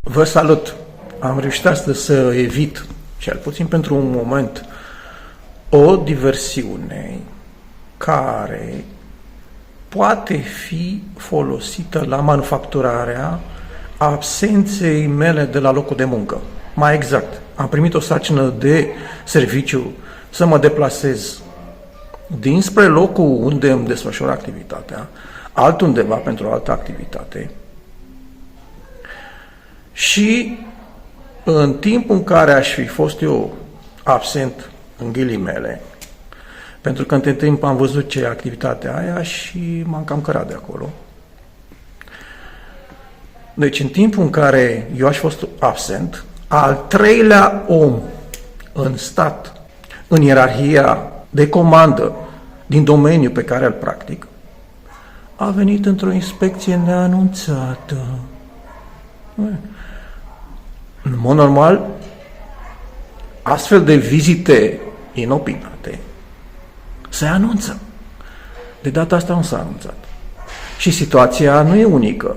Vă salut! Am reușit astăzi să evit, cel puțin pentru un moment, o diversiune care poate fi folosită la manufacturarea absenței mele de la locul de muncă. Mai exact, am primit o sarcină de serviciu să mă deplasez dinspre locul unde îmi desfășor activitatea, altundeva pentru o altă activitate, și în timpul în care aș fi fost eu absent, în ghilimele, pentru că între timp am văzut ce e activitatea aia și m-am cam cărat de acolo. Deci în timpul în care eu aș fi fost absent, al treilea om în stat, în ierarhia de comandă din domeniul pe care îl practic, a venit într-o inspecție neanunțată. În mod normal, astfel de vizite inopinate se anunță. De data asta nu s-a anunțat. Și situația nu e unică.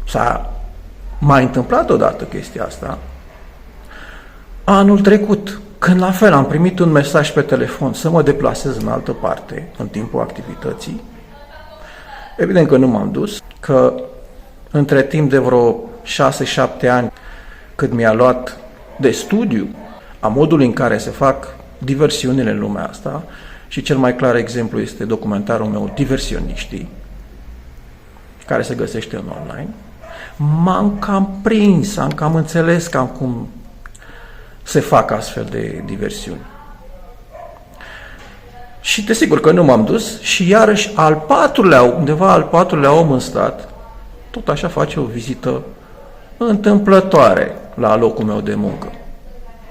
S-a mai întâmplat odată chestia asta anul trecut, când la fel am primit un mesaj pe telefon să mă deplasez în altă parte în timpul activității. Evident că nu m-am dus, că între timp de vreo 6-7 ani, cât mi-a luat de studiu a modului în care se fac diversiunile în lumea asta, și cel mai clar exemplu este documentarul meu Diversioniștii, care se găsește în online, m-am cam prins, am cam înțeles cam cum se fac astfel de diversiuni. Și desigur că nu m-am dus și iarăși undeva al patrulea om în stat, tot așa face o vizită întâmplătoare la locul meu de muncă.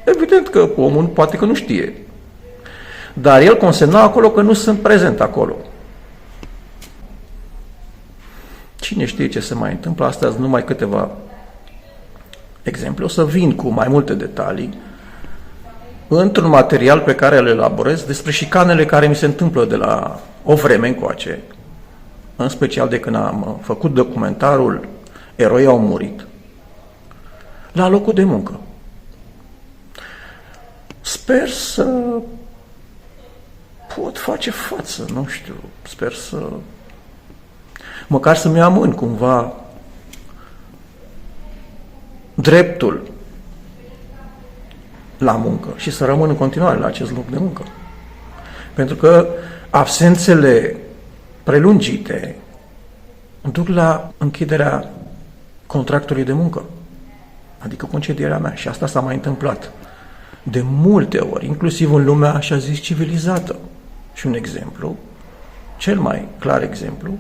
Evident că omul poate că nu știe, dar el consemna acolo că nu sunt prezent acolo. Cine știe ce se mai întâmplă? Astăzi numai câteva exemple. O să vin cu mai multe detalii într-un material pe care îl elaborez despre șicanele care mi se întâmplă de la o vreme încoace, în special de când am făcut documentarul Eroi au murit, la locul de muncă. Sper să pot face față, nu știu, sper să măcar să-mi amân cumva dreptul la muncă și să rămân în continuare la acest loc de muncă. Pentru că absențele prelungite duc la închiderea contractului de muncă, adică concedierea mea. Și asta s-a mai întâmplat de multe ori, inclusiv în lumea, așa zis, civilizată. Și un exemplu, cel mai clar exemplu,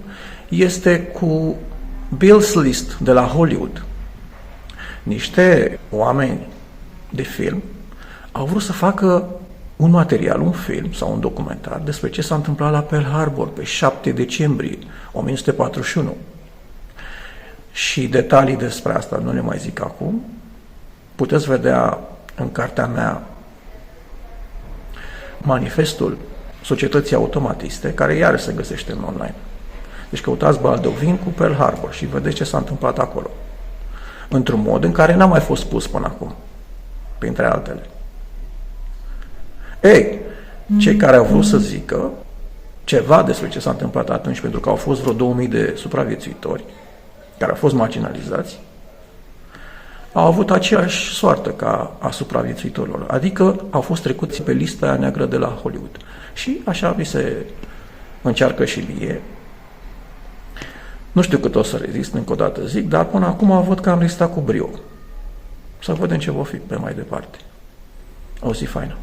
este cu Bill's List de la Hollywood. Niște oameni de film au vrut să facă un material, un film sau un documentar despre ce s-a întâmplat la Pearl Harbor pe 7 decembrie 1941. Și detalii despre asta nu le mai zic acum. Puteți vedea în cartea mea Manifestul Societății Automatiste, care iar se găsește în online. Deci căutați Baldovin cu Pearl Harbor și vedeți ce s-a întâmplat acolo. Într-un mod în care n-a mai fost spus până acum, printre altele. Ei, cei care au vrut să zică ceva despre ce s-a întâmplat atunci, pentru că au fost vreo 2000 de supraviețuitori care au fost marginalizați, au avut aceeași soartă ca a supraviețuitorilor, adică au fost trecuți pe lista aia neagră de la Hollywood. Și așa vi se încearcă și mie. Nu știu cât o să rezist, încă o dată zic, dar până acum văd că am rezistat cu brio. Să vedem ce va fi pe mai departe. O zi faină.